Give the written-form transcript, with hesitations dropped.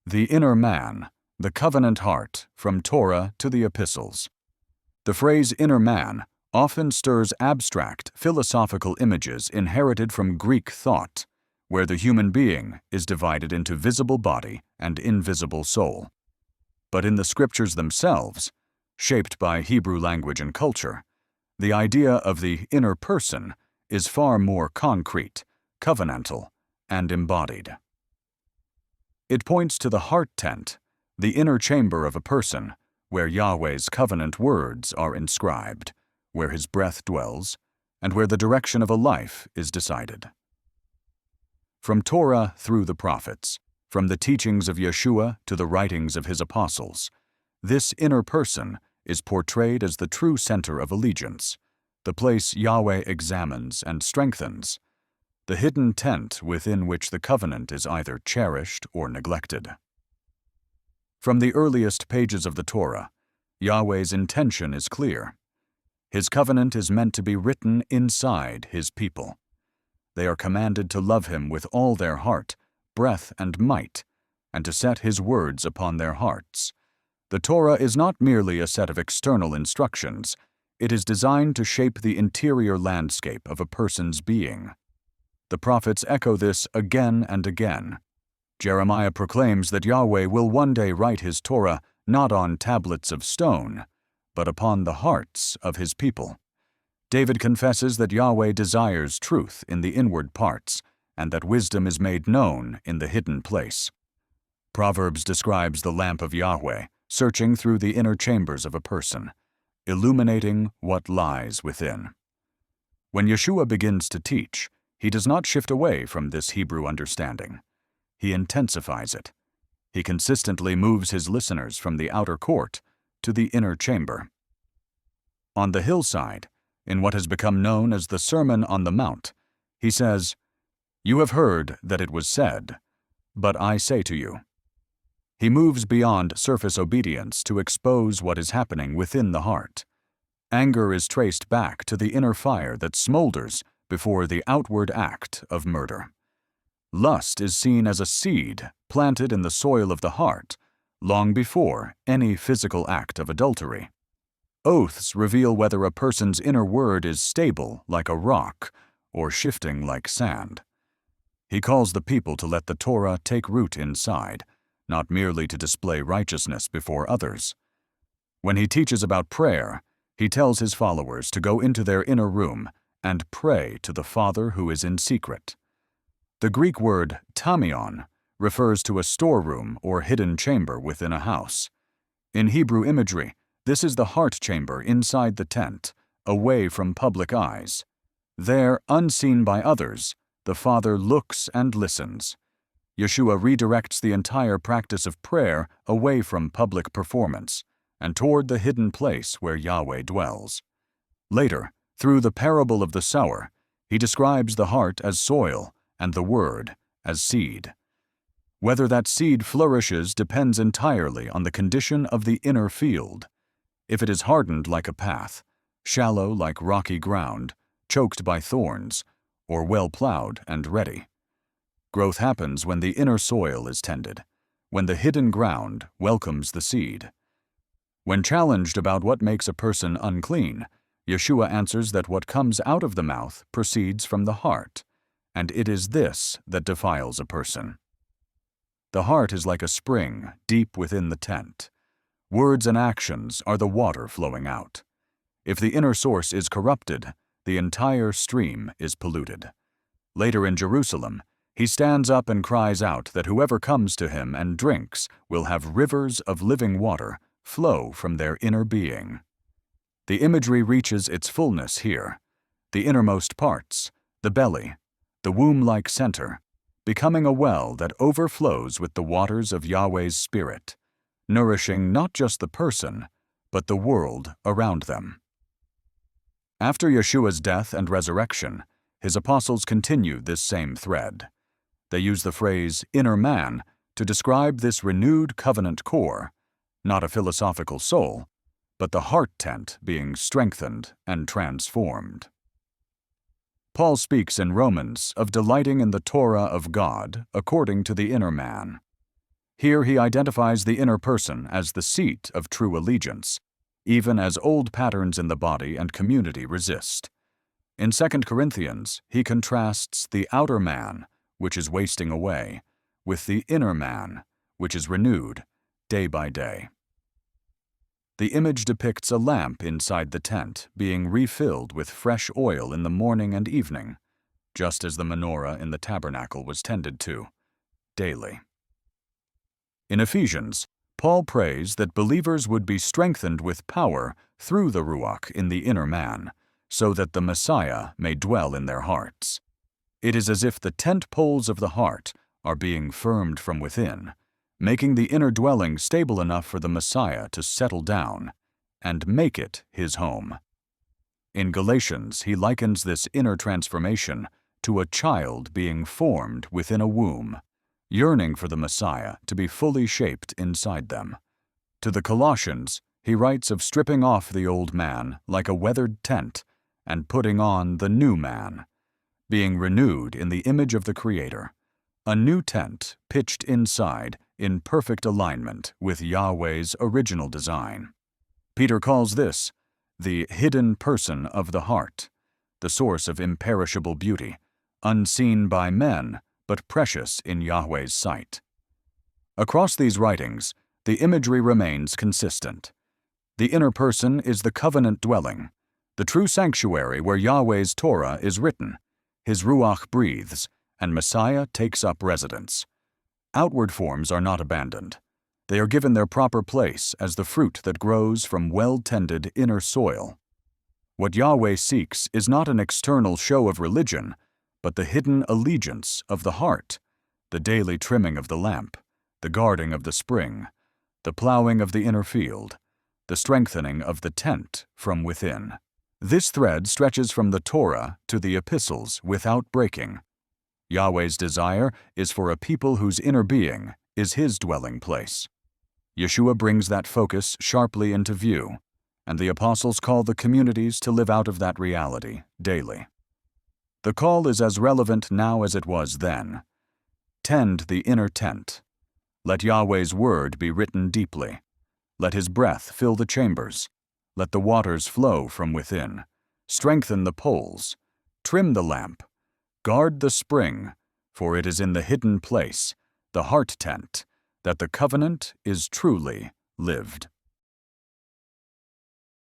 The inner man, the covenant heart, from Torah to the Epistles. The phrase inner man often stirs abstract, philosophical images inherited from Greek thought, where the human being is divided into visible body and invisible soul. But in the scriptures themselves, shaped by Hebrew language and culture, the idea of the inner person is far more concrete, covenantal, and embodied. It points to the heart tent, the inner chamber of a person, where Yahweh's covenant words are inscribed, where his breath dwells, and where the direction of a life is decided. From Torah through the prophets, from the teachings of Yeshua to the writings of his apostles, this inner person is portrayed as the true center of allegiance, the place Yahweh examines and strengthens, the hidden tent within which the covenant is either cherished or neglected. From the earliest pages of the Torah, Yahweh's intention is clear. His covenant is meant to be written inside his people. They are commanded to love him with all their heart, breath, and might, and to set his words upon their hearts. The Torah is not merely a set of external instructions. It is designed to shape the interior landscape of a person's being. The prophets echo this again and again. Jeremiah proclaims that Yahweh will one day write his Torah not on tablets of stone, but upon the hearts of his people. David confesses that Yahweh desires truth in the inward parts, and that wisdom is made known in the hidden place. Proverbs describes the lamp of Yahweh searching through the inner chambers of a person, illuminating what lies within. When Yeshua begins to teach, he does not shift away from this Hebrew understanding. He intensifies it. He consistently moves his listeners from the outer court to the inner chamber. On the hillside, in what has become known as the Sermon on the Mount, he says, "You have heard that it was said, but I say to you." He moves beyond surface obedience to expose what is happening within the heart. Anger is traced back to the inner fire that smolders before the outward act of murder. Lust is seen as a seed planted in the soil of the heart long before any physical act of adultery. Oaths reveal whether a person's inner word is stable like a rock or shifting like sand. He calls the people to let the Torah take root inside, not merely to display righteousness before others. When he teaches about prayer, he tells his followers to go into their inner room and pray to the Father who is in secret. The Greek word tamion refers to a storeroom or hidden chamber within a house. In Hebrew imagery, this is the heart chamber inside the tent, away from public eyes. There, unseen by others, the Father looks and listens. Yeshua redirects the entire practice of prayer away from public performance and toward the hidden place where Yahweh dwells. Later, through the parable of the sower, he describes the heart as soil and the word as seed. Whether that seed flourishes depends entirely on the condition of the inner field. If it is hardened like a path, shallow like rocky ground, choked by thorns, or well plowed and ready. Growth happens when the inner soil is tended, when the hidden ground welcomes the seed. When challenged about what makes a person unclean, Yeshua answers that what comes out of the mouth proceeds from the heart, and it is this that defiles a person. The heart is like a spring deep within the tent. Words and actions are the water flowing out. If the inner source is corrupted, the entire stream is polluted. Later in Jerusalem, he stands up and cries out that whoever comes to him and drinks will have rivers of living water flow from their inner being. The imagery reaches its fullness here. The innermost parts, the belly, the womb-like center, becoming a well that overflows with the waters of Yahweh's Spirit, nourishing not just the person, but the world around them. After Yeshua's death and resurrection, his apostles continue this same thread. They use the phrase inner man to describe this renewed covenant core, not a philosophical soul, but the heart tent being strengthened and transformed. Paul speaks in Romans of delighting in the Torah of God according to the inner man. Here he identifies the inner person as the seat of true allegiance, even as old patterns in the body and community resist. In 2 Corinthians, he contrasts the outer man, which is wasting away, with the inner man, which is renewed day by day. The image depicts a lamp inside the tent being refilled with fresh oil in the morning and evening, just as the menorah in the tabernacle was tended to, daily. In Ephesians, Paul prays that believers would be strengthened with power through the Ruach in the inner man, so that the Messiah may dwell in their hearts. It is as if the tent poles of the heart are being firmed from within, making the inner dwelling stable enough for the Messiah to settle down and make it his home. In Galatians, he likens this inner transformation to a child being formed within a womb, yearning for the Messiah to be fully shaped inside them. To the Colossians, he writes of stripping off the old man like a weathered tent and putting on the new man, being renewed in the image of the Creator, a new tent pitched inside in perfect alignment with Yahweh's original design. Peter calls this the hidden person of the heart, the source of imperishable beauty, unseen by men, but precious in Yahweh's sight. Across these writings, the imagery remains consistent. The inner person is the covenant dwelling, the true sanctuary where Yahweh's Torah is written, his Ruach breathes, and Messiah takes up residence. Outward forms are not abandoned. They are given their proper place as the fruit that grows from well-tended inner soil. What Yahweh seeks is not an external show of religion, but the hidden allegiance of the heart, the daily trimming of the lamp, the guarding of the spring, the plowing of the inner field, the strengthening of the tent from within. This thread stretches from the Torah to the Epistles without breaking. Yahweh's desire is for a people whose inner being is his dwelling place. Yeshua brings that focus sharply into view, and the apostles call the communities to live out of that reality daily. The call is as relevant now as it was then. Tend the inner tent. Let Yahweh's word be written deeply. Let his breath fill the chambers. Let the waters flow from within. Strengthen the poles. Trim the lamp. Guard the spring, for it is in the hidden place, the heart tent, that the covenant is truly lived.